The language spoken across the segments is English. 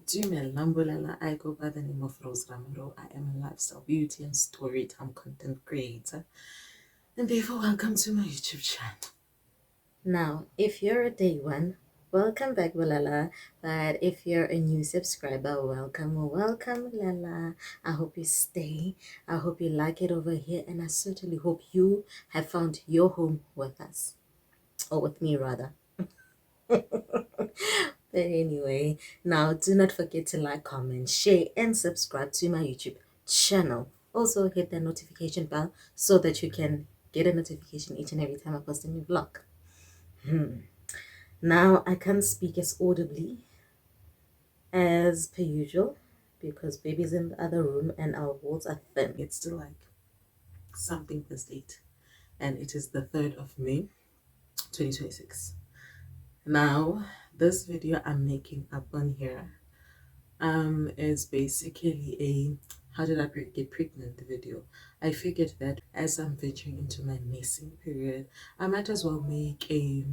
Dumelang Bolela, I go by the name of Rose Ramiro. I am a lifestyle beauty and storytime content creator. And therefore, welcome to my YouTube channel. Now, if you're a day one, welcome back, Bolela. But if you're a new subscriber, welcome, Lala. I hope you stay. I hope you like it over here. And I certainly hope you have found your home with us. Or with me, rather. But anyway, now do not forget to like, comment, share, and subscribe to my YouTube channel. Also, hit the notification bell so that you can get a notification each and every time I post a new vlog. Now, I can't speak as audibly as per usual because baby's in the other room and our walls are thin. It's still like something this date, and it is the 3rd of May 2026. Now, this video I'm making up on here is basically a how did I get pregnant video. I figured that as I'm venturing into my missing period, I might as well make a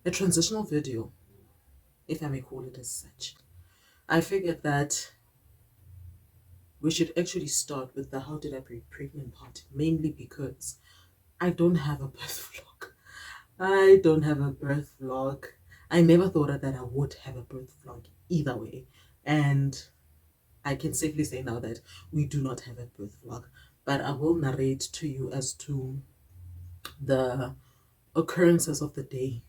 transitional video, if I may call it as such. I figured that we should actually start with the how did I get pregnant part, mainly because I don't have a birth vlog. I don't have a birth vlog. I never thought that I would have a birth vlog either way. And I can safely say now that we do not have a birth vlog, but I will narrate to you as to the occurrences of the day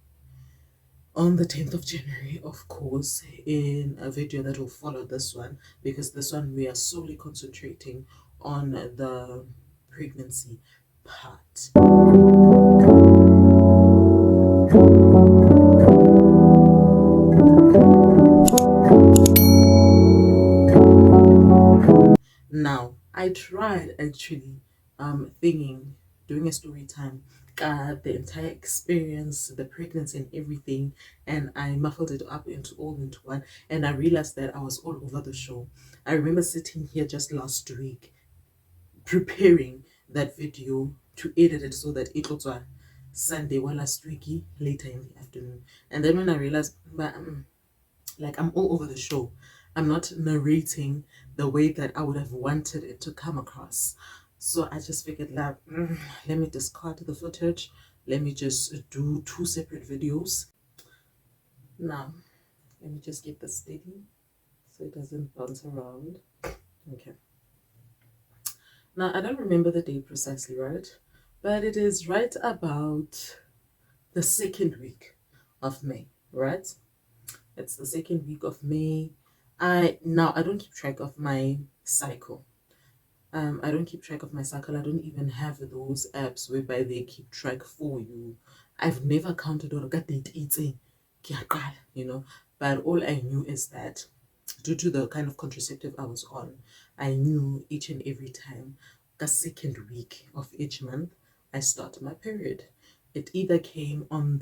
on the 10th of January, of course, in a video that will follow this one, because this one we are solely concentrating on the pregnancy part. Now, I tried actually doing a story time, the entire experience, the pregnancy and everything, and I muffled it up into one, and I realized that I was all over the show. I remember sitting here just last week preparing that video to edit it so that it looks like Sunday while last week later in the afternoon. And then when I realized like I'm all over the show. I'm not narrating the way that I would have wanted it to come across. So I just figured like, let me discard the footage. Let me just do 2 separate videos. Now, let me just get this steady so it doesn't bounce around. Okay. Now, I don't remember the date precisely, right? But it is right about the 2nd week of May, right? It's the 2nd week of May. I don't keep track of my cycle. I don't keep track of my cycle. I don't even have those apps whereby they keep track for you. I've never counted or got date eating, you know. But all I knew is that due to the kind of contraceptive I was on, I knew each and every time the 2nd week of each month I start my period. It either came on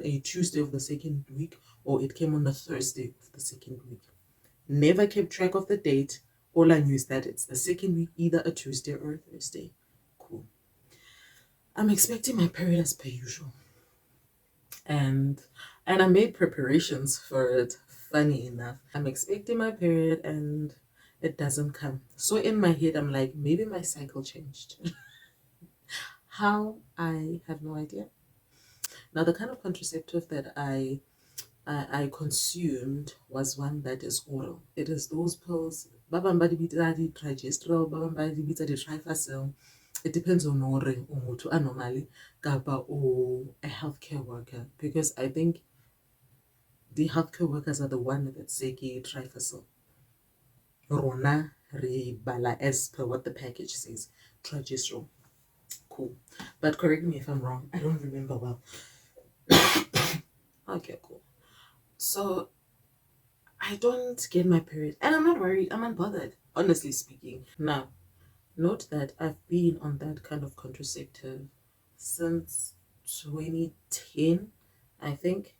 a Tuesday of the 2nd week or it came on the Thursday of the 2nd week. Never kept track of the date. All I knew is that it's the 2nd week, either a Tuesday or a Thursday. Cool. I'm expecting my period as per usual. And I made preparations for it, funny enough. I'm expecting my period and it doesn't come. So in my head, I'm like, maybe my cycle changed. How? I have no idea. Now, the kind of contraceptive that I consumed was one that is oral. It is those pills. Ba bang ba di bitsa di Trigestrel, ba bang ba di bitsa di Trifacil. It depends on hore o motho a normally kapa o a healthcare worker, because I think the healthcare workers are the one that say ke Trifacil. Rona re bala as per what the package says. Trigestrel. Cool. But correct me if I'm wrong. I don't remember well. Okay, cool. So I don't get my period and I'm not worried, I'm unbothered, honestly speaking. Now, note that I've been on that kind of contraceptive since 2010, I think,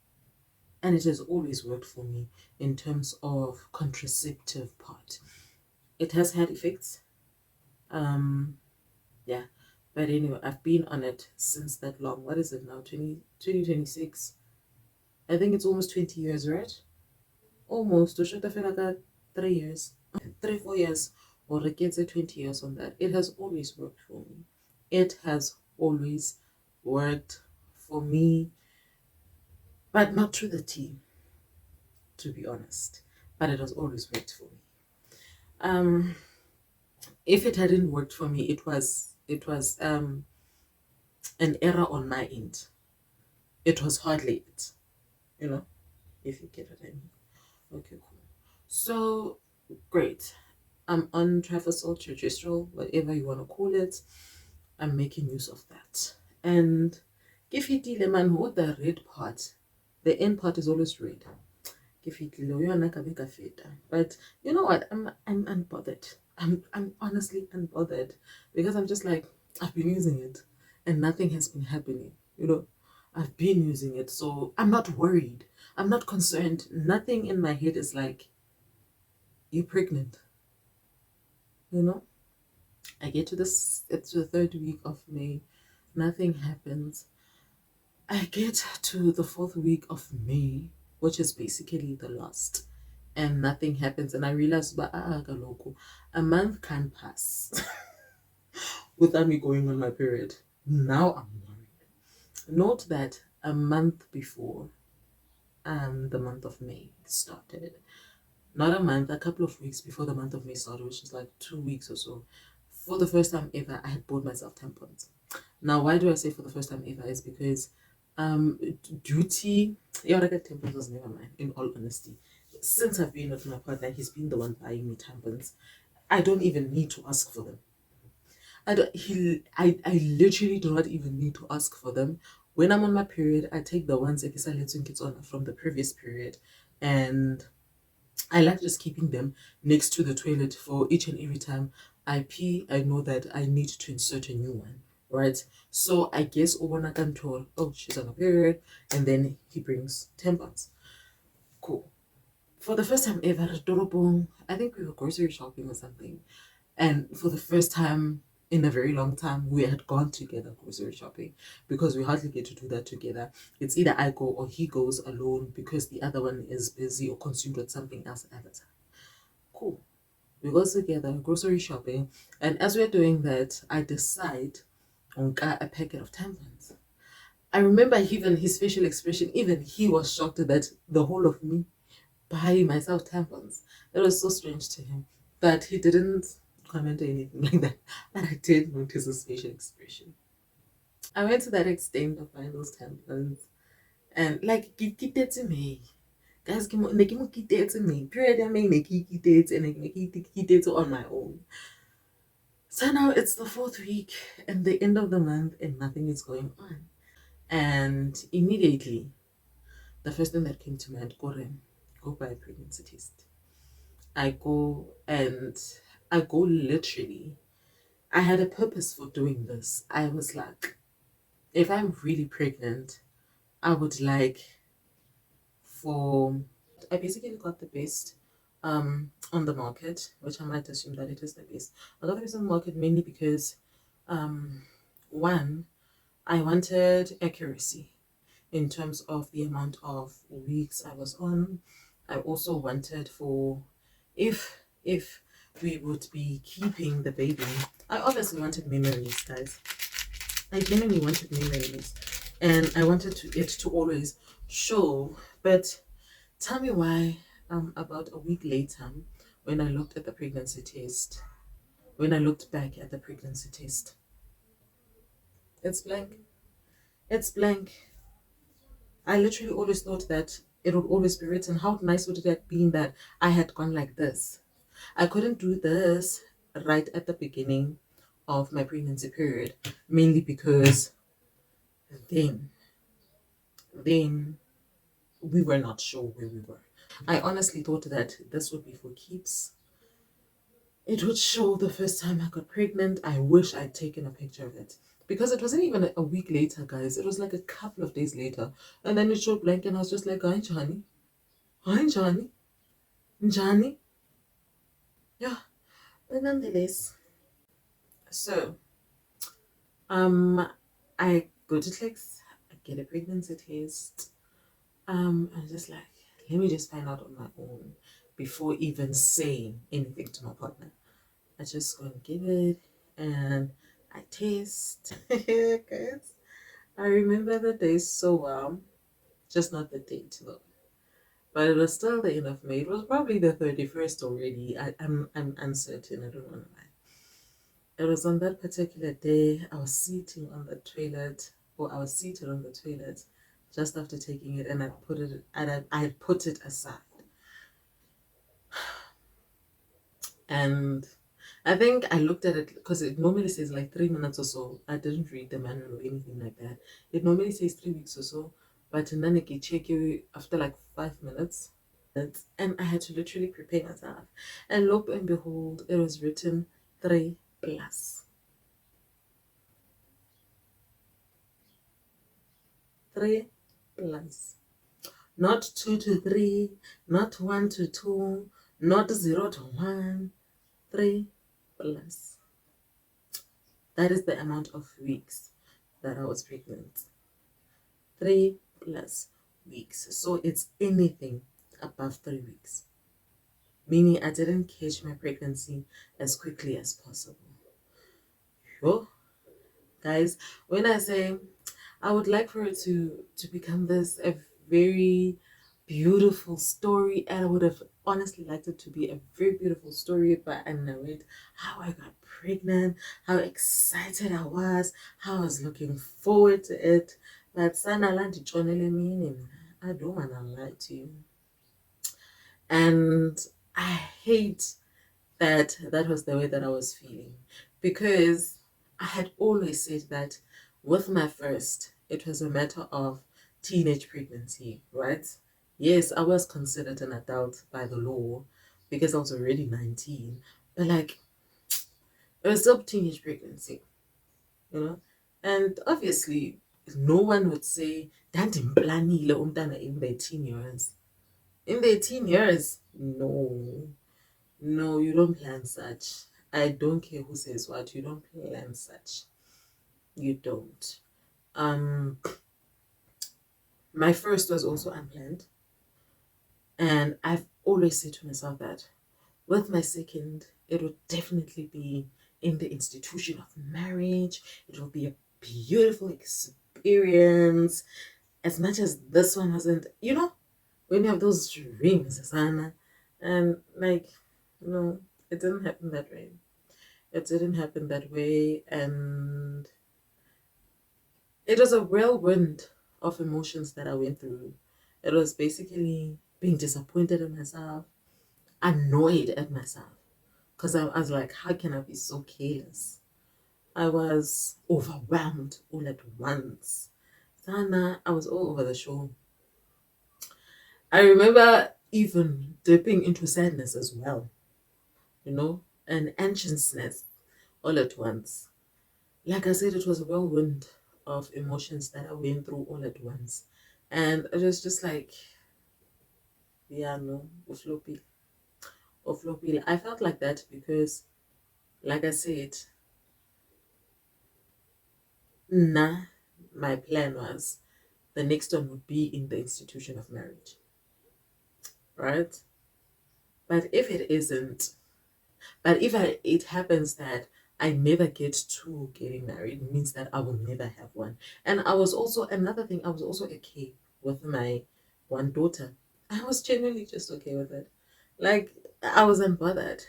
and it has always worked for me in terms of contraceptive part. It has had effects, yeah, but anyway, I've been on it since that long. What is it now? 2026. I think it's almost 20 years, right? almost to shut off 3 years, 3 4 years, or it gets 20 years on that. It has always worked for me. It has always worked for me, but not to the T, to be honest. But it has always worked for me. Um, if it hadn't worked for me, it was an error on my end. It was hardly it, you know, if you get what I mean. Okay, cool. So great. I'm on traversal, registral, whatever you want to call it. I'm making use of that. And give it man what the red part. The end part is always red. Give it but you know what? I'm unbothered. I'm honestly unbothered because I'm just like I've been using it and nothing has been happening. You know, I've been using it, so I'm not worried. I'm not concerned. Nothing in my head is like you're pregnant. You know, I get to this. It's the third week of May. Nothing happens. I get to the fourth week of May, which is basically the last, and nothing happens. And I realize, kaloku, a month can pass without me going on my period. Now I'm worried. Note that a month before the month of May started, not a month, a couple of weeks before the month of May started, which is like 2 weeks or so, for the first time ever, I had bought myself tampons. Now, why do I say for the first time ever? Is because duty, yeah, I get tampons was never mine, in all honesty. Since I've been with my partner, he's been the one buying me tampons. I don't even need to ask for them. I literally do not even need to ask for them. When I'm on my period, I take the ones if it's on from the previous period, and I like just keeping them next to the toilet for each and every time I pee. I know that I need to insert a new one, right? So I guess Obana can tell, oh, she's on a period, and then he brings tampons. Cool. For the first time ever, Dorobong, I think we were grocery shopping or something, and for the first time in a very long time, we had gone together grocery shopping because we hardly get to do that together. It's either I go or he goes alone because the other one is busy or consumed with something else at the time. Cool. We go together grocery shopping, and as we're doing that, I decide on a packet of tampons. I remember even his facial expression, even he was shocked that the whole of me buying myself tampons. That was so strange to him. But he didn't comment or anything like that. But I did notice his facial expression. I went to that extent of buying those tampons and like it to me. Guys, it to me. Period. I mean, it and it on my own. So now it's the fourth week and the end of the month, and nothing is going on. And immediately, the first thing that came to mind, go buy a pregnancy test. I go and I go literally. I had a purpose for doing this. I was like, if I'm really pregnant, I would like for. I basically got the best on the market, which I might assume that it is the best. I got the best on the market mainly because um, one, I wanted accuracy in terms of the amount of weeks I was on. I also wanted for if we would be keeping the baby. I obviously wanted memories, guys. I genuinely wanted memories, and I wanted it to always show. But tell me why. About a week later, when I looked at the pregnancy test, when I looked back at the pregnancy test, it's blank. It's blank. I literally always thought that it would always be written. How nice would it have been that I had gone like this? I couldn't do this right at the beginning of my pregnancy period, mainly because then, then we were not sure where we were. I honestly thought that this would be for keeps. It would show the first time I got pregnant. I wish I'd taken a picture of it. Because it wasn't even a week later, guys. It was like a couple of days later. And then it showed blank and I was just like, hi, Johnny. Hi, Johnny. Johnny. Yeah. But nonetheless. So, um, I go to Clicks. I get a pregnancy test. I'm just like, let me just find out on my own before even saying anything to my partner. I just go and give it and I taste. Guys, I remember the day so well, just not the date though. But it was still the end of May. It was probably the 31st already. I'm uncertain. I don't want to lie. It was on that particular day. I was sitting on the toilet, or I was seated on the toilet, just after taking it, and I put it aside, and I think I looked at it because it normally says like 3 minutes or so. I didn't read the manual or anything like that. It normally says 3 weeks or so, but then I check you after like 5 minutes. And I had to literally prepare myself. And lo and behold, it was written 3 plus. 3 plus. Not 2 to 3, not 1 to 2, not 0 to 1. 3 plus. That is the amount of weeks that I was pregnant. 3 plus weeks. So it's anything above 3 weeks. Meaning I didn't catch my pregnancy as quickly as possible. Sure. Guys, when I say I would like for it to become this a very beautiful story, and I would have honestly liked it to be a very beautiful story, but I narrate how I got pregnant, how excited I was, how I was looking forward to it. But sana landi chonele meaning, I don't wanna lie to you. And I hate that that was the way that I was feeling, because I had always said that with my first, it was a matter of teenage pregnancy, right? Yes, I was considered an adult by the law because I was already 19, but like it was still teenage pregnancy, you know? And obviously, no one would say, "Dandimplannile umntana in their teen years." In their teen years, no. No, you don't plan such. I don't care who says what, you don't plan such. You don't. Um, my first was also unplanned. And I've always said to myself that with my second, it would definitely be in the institution of marriage. It will be a beautiful experience. As much as this one wasn't, when you have those dreams, Sana, and like, no, it didn't happen that way. It didn't happen that way, and it was a whirlwind of emotions that I went through. It was basically being disappointed in myself, annoyed at myself, because I was like, how can I be so careless? I was overwhelmed all at once. Sana, I was all over the show. I remember even dipping into sadness as well, and anxiousness all at once. Like I said, it was a whirlwind of emotions that I went through all at once. And it was just like, yeah, no, Uflopi. Uflopi. I felt like that because, like I said, nah, my plan was the next one would be in the institution of marriage, right? But if it isn't, But if it happens that I never get to getting married, it means that I will never have one. And I was also, another thing, I was also okay with my one daughter. I was genuinely just okay with it. Like, I wasn't bothered.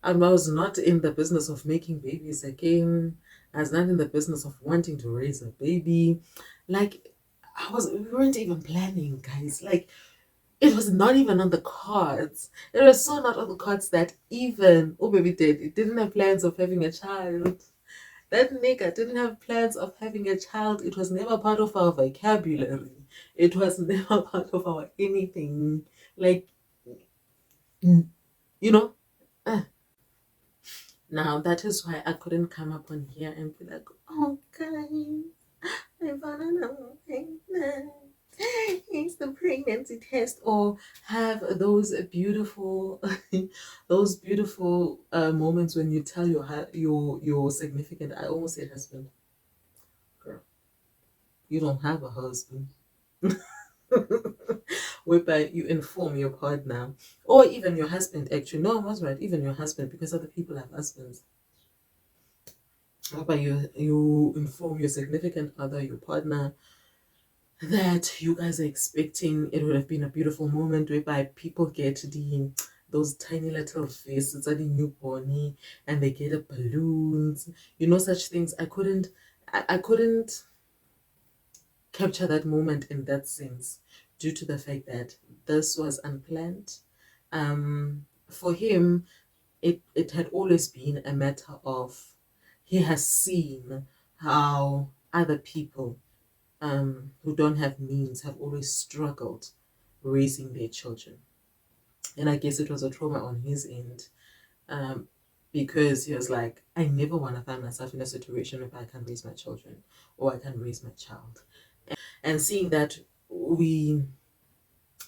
I was not in the business of making babies again. I was not in the business of wanting to raise a baby. Like, we weren't even planning, guys. Like, it was not even on the cards. It was so not on the cards that even baby didn't have plans of having a child. That nigga didn't have plans of having a child. It was never part of our vocabulary. It was never part of our anything. Like, you know. uh, Now that is why I couldn't come up on here and be like, oh guys, I wanna know pregnant. It's the pregnancy test, or have those beautiful, those beautiful moments when you tell your significant. I almost said husband, girl, you don't have a husband. whereby you inform your partner or even your husband. Actually, no, I was right. Even your husband, because other people have husbands. Whereby you inform your significant other, your partner, that you guys are expecting. It would have been a beautiful moment whereby people get those tiny little faces at the newborn and they get a balloons, such things. I couldn't capture that moment in that sense due to the fact that this was unplanned. For him, it had always been a matter of he has seen how other people who don't have means have always struggled raising their children. And I guess it was a trauma on his end, um, because he was like, I never want to find myself in a situation where I can raise my children or I can raise my child. And seeing that we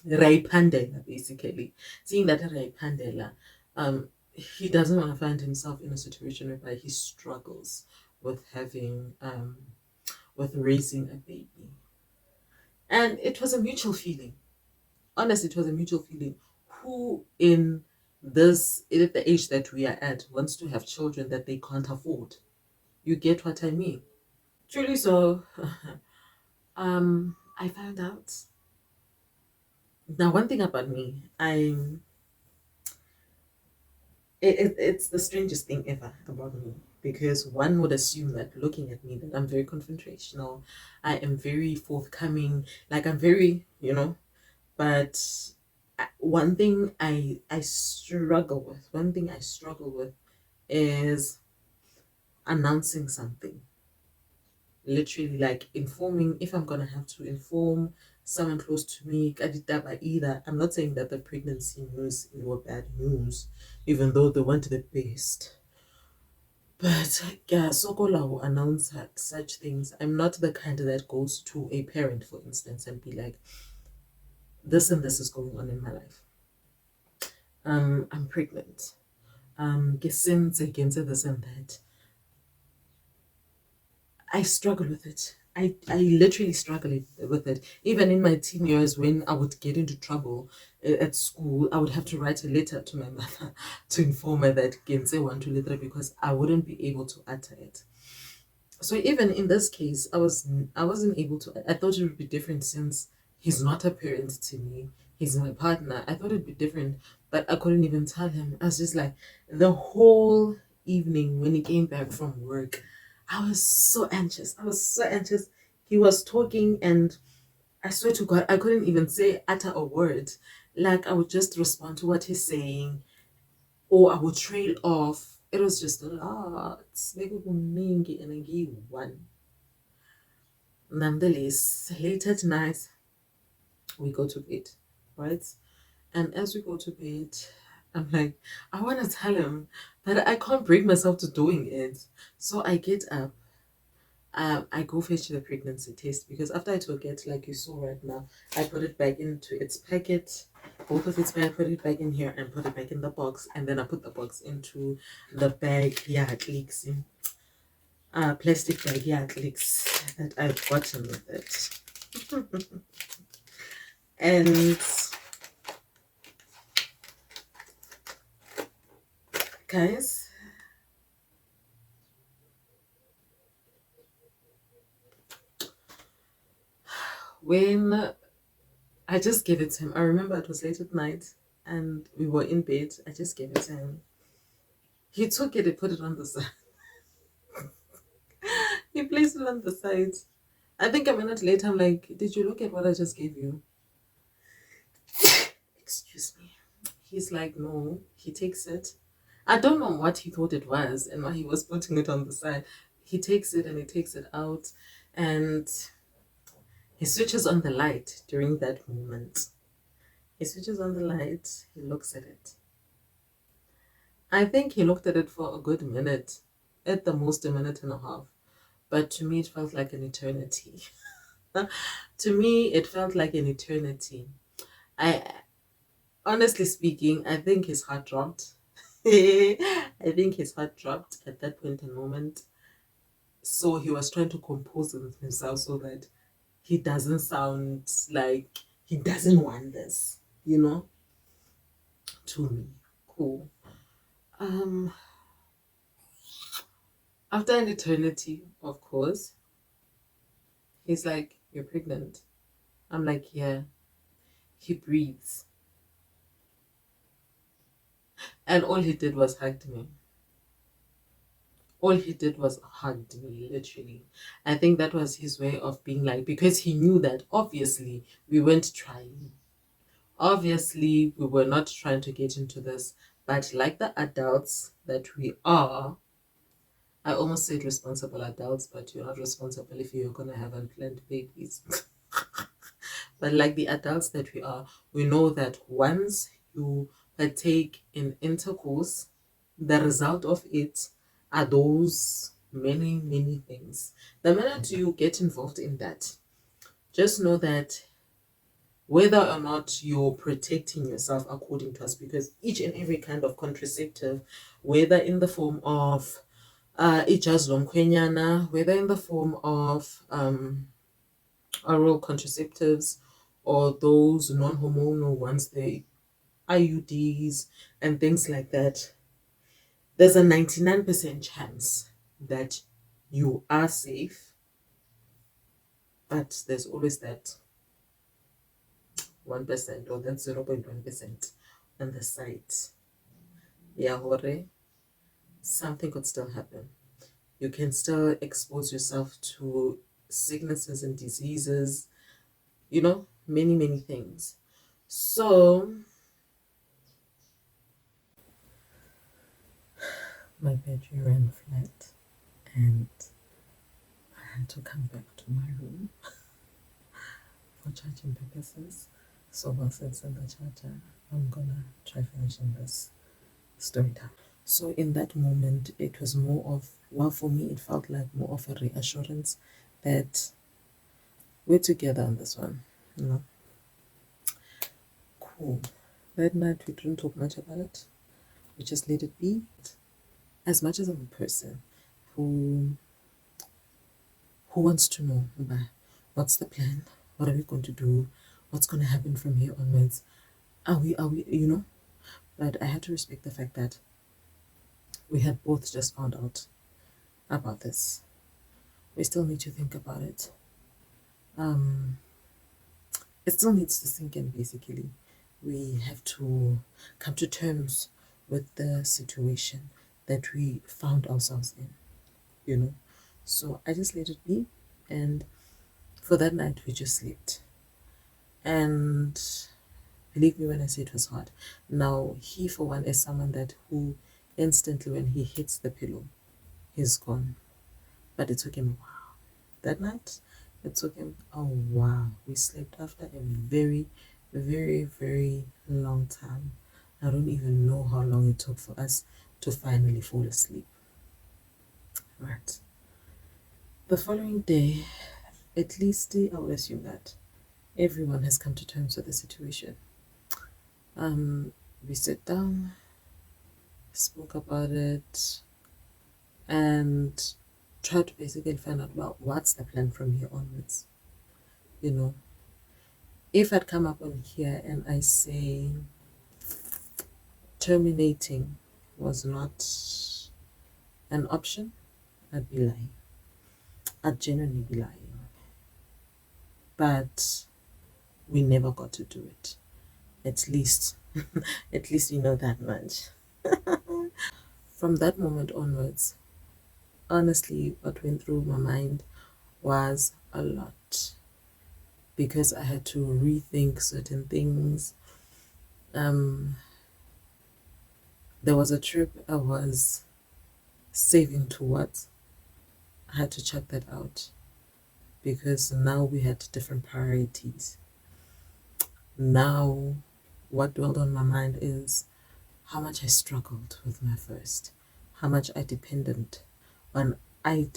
Ray Pandela, basically, seeing that Ray Pandela, he doesn't want to find himself in a situation whereby he struggles with having, with raising a baby. And it was a mutual feeling. Honestly, it was a mutual feeling. Who in at the age that we are at, wants to have children that they can't afford? You get what I mean? Truly so. I found out. Now, one thing about me, it's the strangest thing ever about me, because one would assume that looking at me that I'm very confrontational, I am very forthcoming, like I'm very, but one thing I struggle with, is announcing something. Literally, like informing, if I'm gonna have to inform someone close to me, kaditaba either. I'm not saying that the pregnancy news were bad news, even though they want the best. But yeah, Sokola will announce such things. I'm not the kind that goes to a parent, for instance, and be like, this and this is going on in my life. I'm pregnant. Since against this and that. I struggle with it. I literally struggle with it. Even in my teen years, when I would get into trouble at school, I would have to write a letter to my mother to inform her that Gense want to letter, because I wouldn't be able to utter it. So even in this case, I wasn't able to. I thought it would be different since he's not a parent to me. He's my partner. I thought it'd be different, but I couldn't even tell him. I was just like, the whole evening when he came back from work, I was so anxious. I was so anxious. He was talking, and I swear to God, I couldn't even utter a word. Like, I would just respond to what he's saying, or I would trail off. It was just a lot. Bekukuningi and ngiyi-one. Nonetheless, late at night, we go to bed, right? And as we go to bed, I'm like, I want to tell him that I can't bring myself to doing it. So I get up. I go fetch the pregnancy test, because after I took it, like you saw right now, I put it back into its packet. Both of its bag, put it back in here and put it back in the box, and then I put the box into the bag. Yeah, it leaks in plastic bag. Yeah, it leaks that I've gotten with it. And guys, when I just gave it to him, I remember it was late at night and we were in bed. I just gave it to him. He took it and put it on the side. He placed it on the side. I think a minute later, I'm like, did you look at what I just gave you? Excuse me. He's like, no. He takes it. I don't know what he thought it was and why he was putting it on the side. He takes it and he takes it out, and he switches on the light during that moment. He switches on the light. He looks at it. I think he looked at it for a good minute, at the most a minute and a half. But to me, it felt like an eternity. To me, it felt like an eternity. I, honestly speaking, I think his heart dropped. I think his heart dropped at that point in moment. So he was trying to compose himself so that he doesn't sound like he doesn't want this, you know, to me. Cool. Um, After an eternity, of course, he's like, "You're pregnant." I'm like, "Yeah." He breathes. And all he did was hugged me. All he did was hugged me, literally. I think that was his way of being like, because he knew that obviously we weren't trying. Obviously, we were not trying to get into this. But like the adults that we are, I almost said responsible adults, but you're not responsible if you're going to have unplanned babies. But like the adults that we are, we know that once you partake in intercourse, the result of it are those many, many things. The minute you get involved in that, just know that whether or not you're protecting yourself according to us, because each and every kind of contraceptive, whether in the form of ijazlomkhwenyana, whether in the form of oral contraceptives or those non-hormonal ones, the IUDs and things like that, there's a 99% chance that you are safe, but there's always that 1% or that 0.1% on the side. Yeah, hore, something could still happen. You can still expose yourself to sicknesses and diseases, many, many things. So, my battery ran flat and I had to come back to my room for charging purposes. So whilst it's in the charger, I'm gonna try finishing this story time. So in that moment, it was more of, well, for me, it felt like more of a reassurance that we're together on this one. You know, cool. That night we didn't talk much about it. We just let it be. As much as I'm a person who wants to know, "Mba, what's the plan? What are we going to do? What's going to happen from here onwards? Are we, But I had to respect the fact that we had both just found out about this. We still need to think about it. Um, it still needs to sink in, basically. We have to come to terms with the situation that we found ourselves in. So I just let it be. And for that night, we just slept. And believe me when I say it was hard. Now, he, for one, is someone that who instantly, when he hits the pillow, he's gone. But it took him a while. That night, it took him a while. We slept after a very, very, very long time. I don't even know how long it took for us to finally fall asleep. Right. The following day, at least I would assume that everyone has come to terms with the situation. We sat down, spoke about it, and tried to basically find out, well, what's the plan from here onwards. You know, if I'd come up on here and I say terminating was not an option, I'd be lying. I'd genuinely be lying. But we never got to do it. At least, at least we know that much. From that moment onwards, honestly, what went through my mind was a lot because I had to rethink certain things. There was a trip I was saving towards. I had to check that out because now we had different priorities. Now, what dwelled on my mind is how much I struggled with my first, how much I depended on other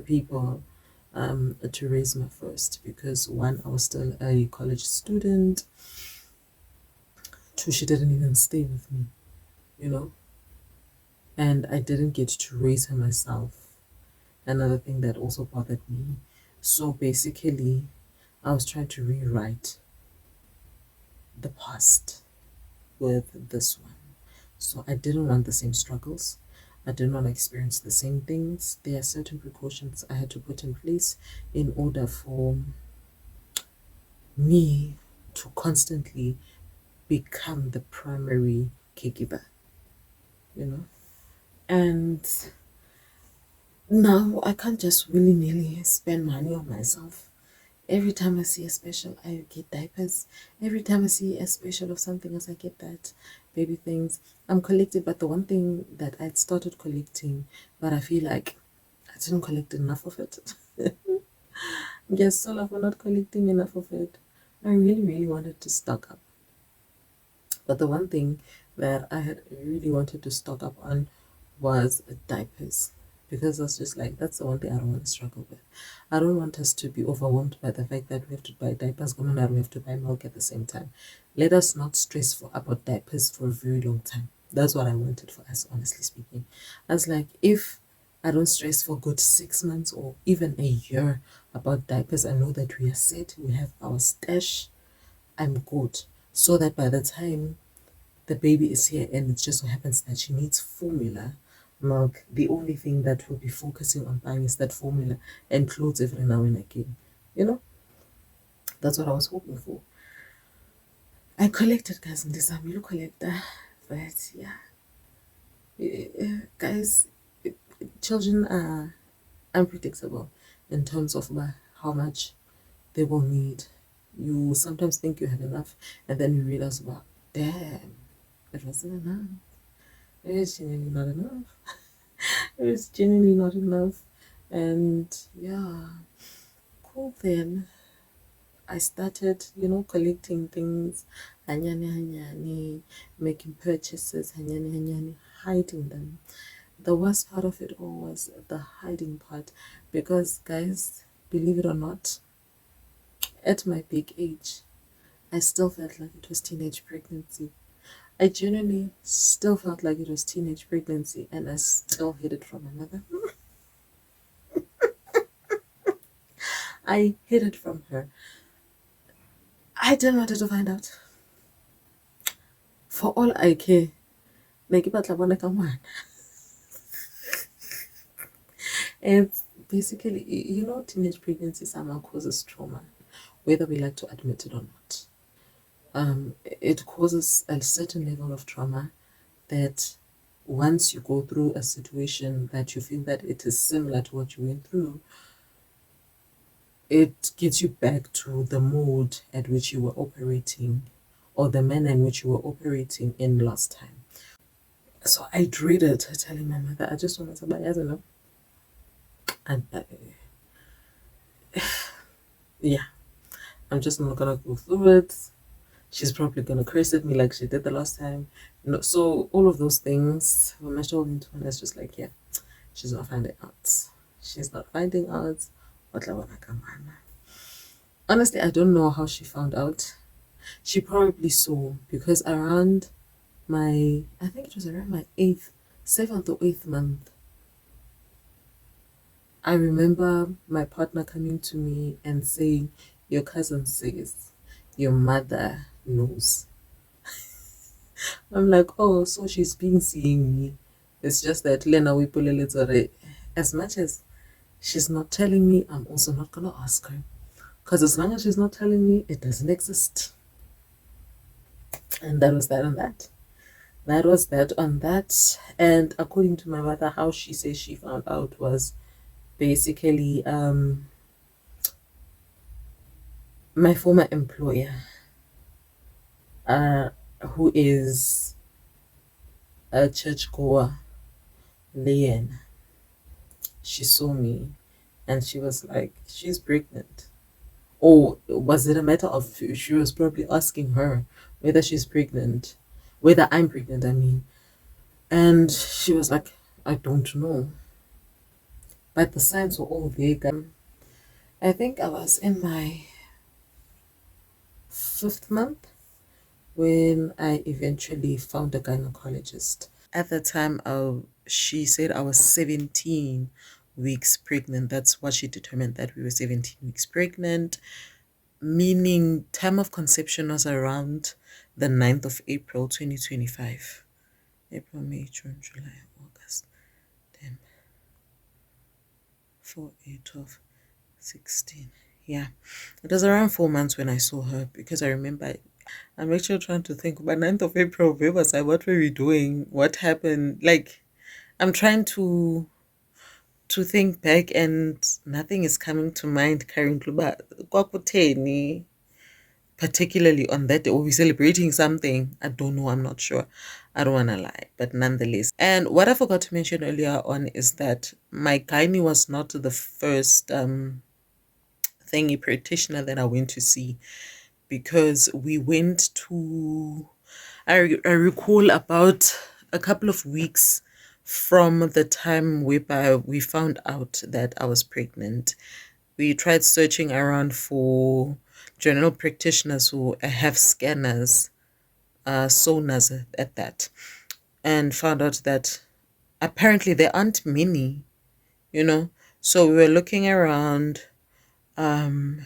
people to raise my first because one, I was still a college student, two, she didn't even stay with me, you know, and I didn't get to raise her myself. Another thing that also bothered me. So basically, I was trying to rewrite the past with this one. So I didn't want the same struggles. I didn't want to experience the same things. There are certain precautions I had to put in place in order for me to constantly become the primary caregiver, you know? And now I can't just willy nilly spend money on myself. Every time I see a special, I get diapers. Every time I see a special of something else, I get that baby things. I'm collective, but the one thing that I'd started collecting, but I feel like I didn't collect enough of it. Yes, so for not collecting enough of it. I really, really wanted to stock up. But the one thing that I had really wanted to stock up on was diapers. Because I was just like, that's the one thing I don't want to struggle with. I don't want us to be overwhelmed by the fact that we have to buy diapers, and we have to buy milk at the same time. Let us not stress about diapers for a very long time. That's what I wanted for us, honestly speaking. I was like, if I don't stress for good 6 months or even a year about diapers, I know that we are set, we have our stash, I'm good. So that by the time the baby is here and it just so happens that she needs formula milk, the only thing that we'll be focusing on buying is that formula and clothes every now and again. You know, that's what I was hoping for. I collected, guys, in this. I'm a collector, but yeah, guys, children are unpredictable in terms of how much they will need. You sometimes think you have enough, and then you realize, well, damn, it wasn't enough. It is genuinely not enough. It is genuinely not enough. And yeah, cool then. I started, collecting things, hanyani hanyani, making purchases, hanyani hanyani, hiding them. The worst part of it all was the hiding part because, guys, believe it or not, at my big age, I still felt like it was teenage pregnancy. I genuinely still felt like it was teenage pregnancy and I still hid it from my mother. I hid it from her. I didn't want her to find out. For all I care, ne ke batla bona ka ngwana. It's basically, teenage pregnancy somehow causes trauma, whether we like to admit it or not. It causes a certain level of trauma that once you go through a situation that you feel that it is similar to what you went through, it gets you back to the mode at which you were operating or the manner in which you were operating in last time. So I dreaded telling my mother, I just wanted somebody, I don't know. And yeah, I'm just not gonna go through it. She's probably gonna curse at me like she did the last time. So all of those things, when my shoulder into one, it's just like, yeah, she's not finding out. She's not finding out. Honestly, I don't know how she found out. She probably saw because I think it was around my 7th or 8th month, I remember my partner coming to me and saying, your cousin says your mother knows. I'm like, oh, so she's been seeing me. It's just that Lena Wipulele, as much as she's not telling me, I'm also not going to ask her. Because as long as she's not telling me, it doesn't exist. And that was that on that. That was that on that. And according to my mother, how she says she found out was basically my former employer, who is a churchgoer, Leanne. She saw me and she was like, she's pregnant. Or was it a matter of she was probably asking her whether she's pregnant, whether I'm pregnant, I mean. And she was like, I don't know. But the signs were all there. I think I was in my 5th month when I eventually found a gynecologist. At the time, she said I was 17 weeks pregnant. That's what she determined, that we were 17 weeks pregnant. meaning time of conception was around the 9th of April 2025. April, May, June, July, August, 10, 4, 8, 12, 16. Yeah, it was around 4 months when I saw her because I remember. I'm actually trying to think. By 9th of April, where was I? What were we doing? What happened? Like, I'm trying to think back and nothing is coming to mind currently. But kwakutheni, particularly on that day, or we celebrating something. I don't know. I'm not sure. I don't want to lie, but nonetheless. And what I forgot to mention earlier on is that my gynae was not the first thingy practitioner that I went to see, because we went to, I recall about a couple of weeks from the time whereby we found out that I was pregnant. We tried searching around for general practitioners who have scanners, sonars at that, and found out that apparently there aren't many, you know. So we were looking around, um,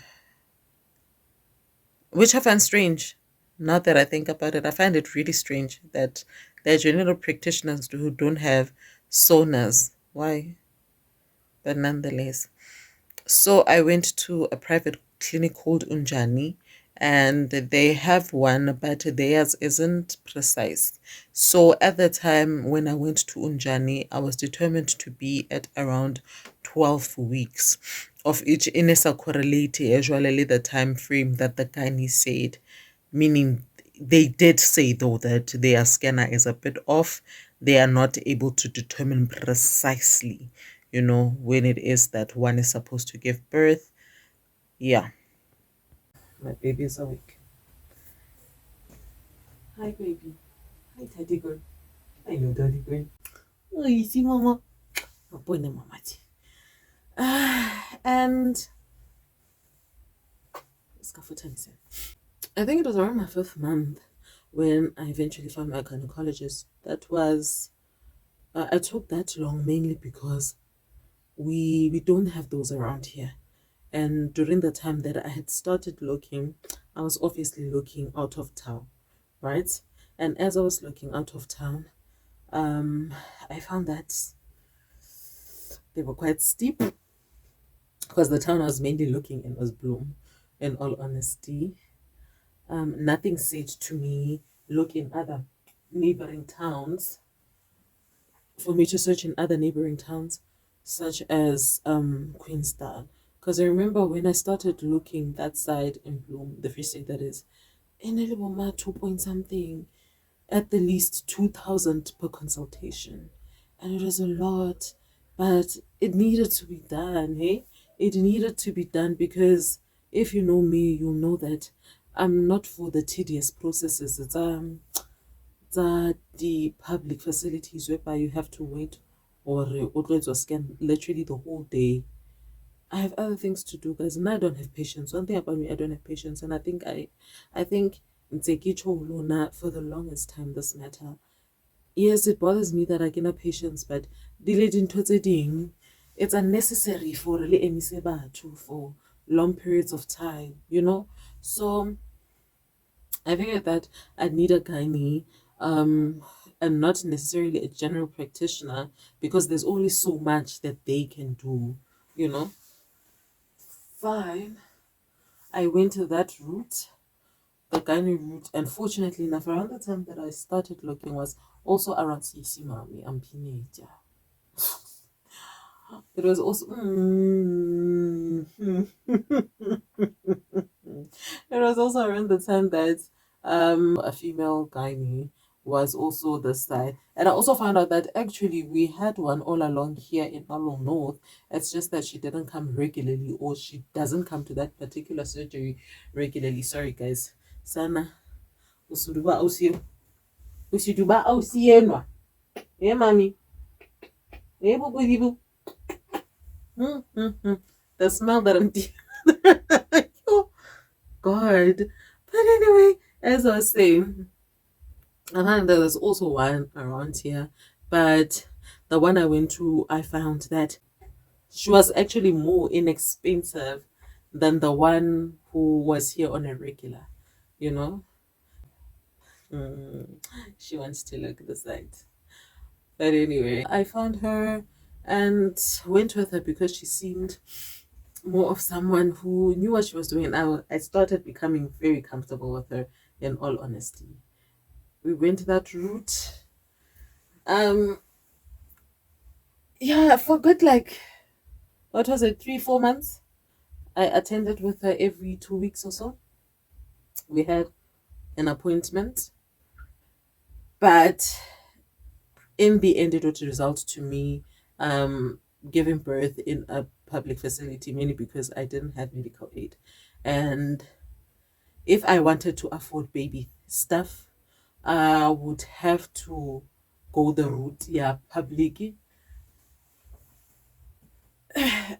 which I find strange. Now that I think about it, I find it really strange that there are general practitioners who don't have sonars. Why? But nonetheless. So I went to a private clinic called Unjani, and they have one, but theirs isn't precise. So at the time when I went to Unjani, I was determined to be at around 12 weeks of each inessa correlate usually the time frame that the gynae said, meaning they did say though that their scanner is a bit off. They are not able to determine precisely, when it is that one is supposed to give birth. Yeah. My baby is awake. Hi, baby. Hi, Teddy girl. Hello, Daddy girl. Oh, you see, Mama. Oh, boy, no, Mama. And I think it was around my 5th month when I eventually found my gynecologist. That was, I took that long mainly because we don't have those around here. And during the time that I had started looking, I was obviously looking out of town, right? And as I was looking out of town, I found that they were quite steep because the town I was mainly looking in was Bloom, in all honesty. Nothing said to me, look in other neighboring towns, for me to search in other neighboring towns, such as Queenstown. Because I remember when I started looking that side in Bloom, the Free State that is, in Eliboma 2 point something, at the least 2,000 per consultation. And it was a lot, but it needed to be done, hey? It needed to be done because if you know me, you'll know that I'm not for the tedious processes. It's the public facilities whereby you have to wait or scan literally the whole day. I have other things to do, guys, and I don't have patience. One thing about me, I don't have patience, and I think Nsekicho Luna for the longest time this matter. Yes, it bothers me that I cannot patience, but delaying it's unnecessary for really emiseba for long periods of time. So I figured that I'd need a gynae, and not necessarily a general practitioner because there's only so much that they can do, you know. Fine. I went to that route, the gynae route, and fortunately enough, around the time that I started looking was also around CC Mami and Pineja. It was also it was also around the time that a female gynae was also the side. And I also found out that actually we had one all along here in Along North. It's just that she didn't come regularly, or she doesn't come to that particular surgery regularly. Sorry guys. Sana usuduba ausi usiduba ausienwa. Yeah, mommy. Yeah, boo. The smell that I'm oh God. But anyway, as I was saying, I found there was also one around here, but the one I went to, I found that she was actually more inexpensive than the one who was here on a regular, you know. Mm, she wants to look at the site. But anyway, I found her and went with her because she seemed more of someone who knew what she was doing. I started becoming very comfortable with her, in all honesty. We went that route. Um, yeah, for good, like, what was it, 3, 4 months? I attended with her every 2 weeks or so. We had an appointment, but in the end, it would result to me giving birth in a public facility, mainly because I didn't have medical aid. And if I wanted to afford baby stuff, I would have to go the route, yeah, public,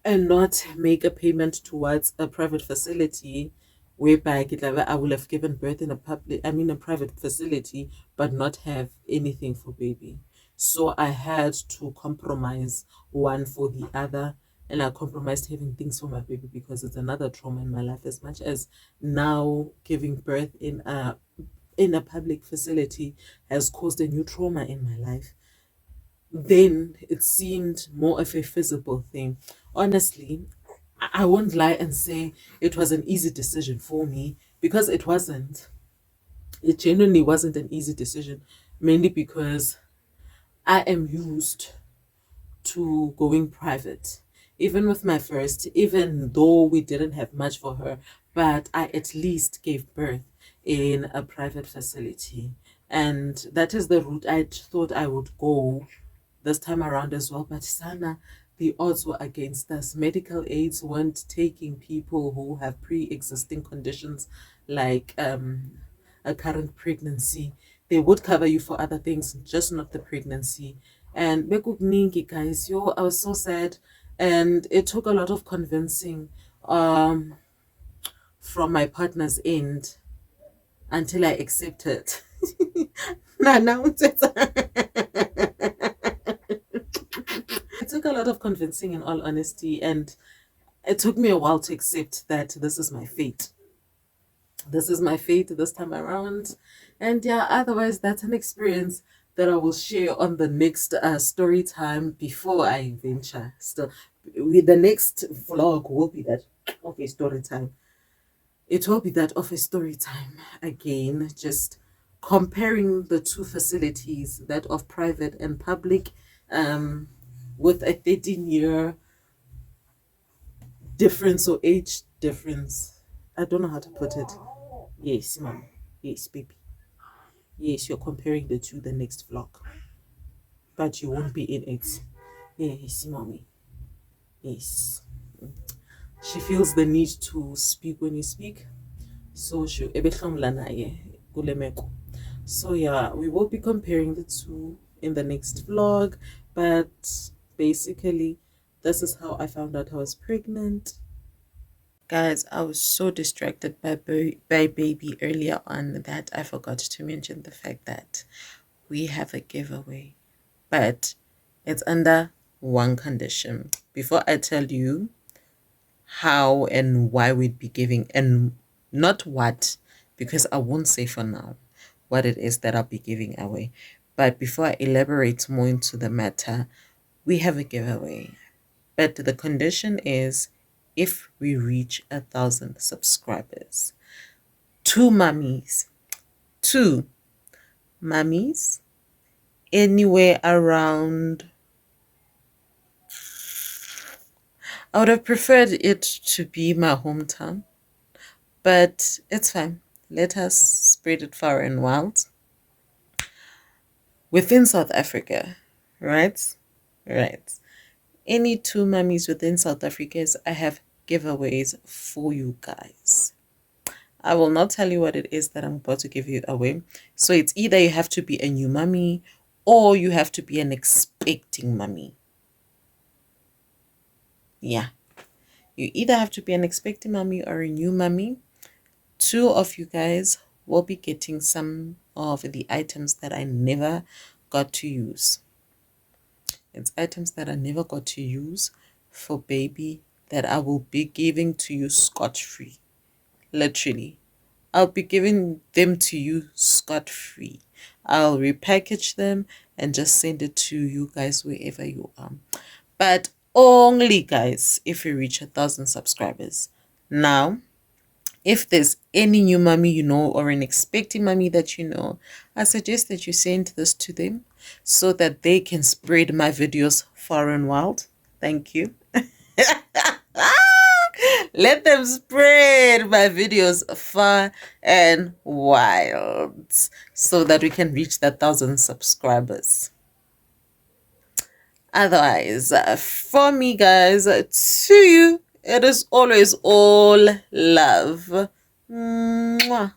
and not make a payment towards a private facility whereby I will have given birth in a private facility, but not have anything for baby. So I had to compromise one for the other, and I compromised having things for my baby because it's another trauma in my life. As much as now giving birth in a public facility has caused a new trauma in my life, then it seemed more of a feasible thing. Honestly, I won't lie and say it was an easy decision for me, because it wasn't. It genuinely wasn't an easy decision, mainly because I am used to going private. Even with my first, even though we didn't have much for her, but I at least gave birth in a private facility. And that is the route I thought I would go this time around as well. But Sana, the odds were against us. Medical aids weren't taking people who have pre-existing conditions like a current pregnancy. They would cover you for other things, just not the pregnancy. And bekukuningi, guys, yo, I was so sad. And it took a lot of convincing from my partner's end until I accepted. Now it took a lot of convincing, in all honesty, and it took me a while to accept that this is my fate. This is my fate this time around. And yeah, otherwise, that's an experience that I will share on the next story time before I venture. Still, the next vlog will be that of a story time. It will be that of a story time again, just comparing the two facilities, that of private and public, um, with a 13-year difference or age difference. I don't know how to put it. Yes, mom. Yes, baby. Yes, you're comparing the two the next vlog, but you won't be in it. Yes, mommy. Yes. She feels the need to speak when you speak. So she so yeah, we will be comparing the two in the next vlog, but basically this is how I found out I was pregnant. Guys, I was so distracted by baby earlier on that I forgot to mention the fact that we have a giveaway, but it's under one condition. Before I tell you how and why we'd be giving, and not what, because I won't say for now what it is that I'll be giving away, but before I elaborate more into the matter, we have a giveaway. But the condition is if we reach 1,000 subscribers. Two mummies, two mummies, anywhere around. I would have preferred it to be my hometown, but it's fine. Let us spread it far and wide. Within South Africa, right? Right. Any two mummies within South Africa, I have giveaways for you guys. I will not tell you what it is that I'm about to give you away. So it's either you have to be a new mummy or you have to be an expecting mummy. Yeah. You either have to be an expecting mummy or a new mummy. Two of you guys will be getting some of the items that I never got to use. It's items that I never got to use for baby that I will be giving to you scot-free. Literally. I'll be giving them to you scot-free. I'll repackage them and just send it to you guys wherever you are. But only, guys, if you reach 1,000 subscribers. Now, if there's any new mommy you know or an expecting mommy that you know, I suggest that you send this to them so that they can spread my videos far and wild. Thank you. Let them spread my videos far and wild so that we can reach that 1,000 subscribers. Otherwise, for me, guys, to you, it is always all love. Mwah.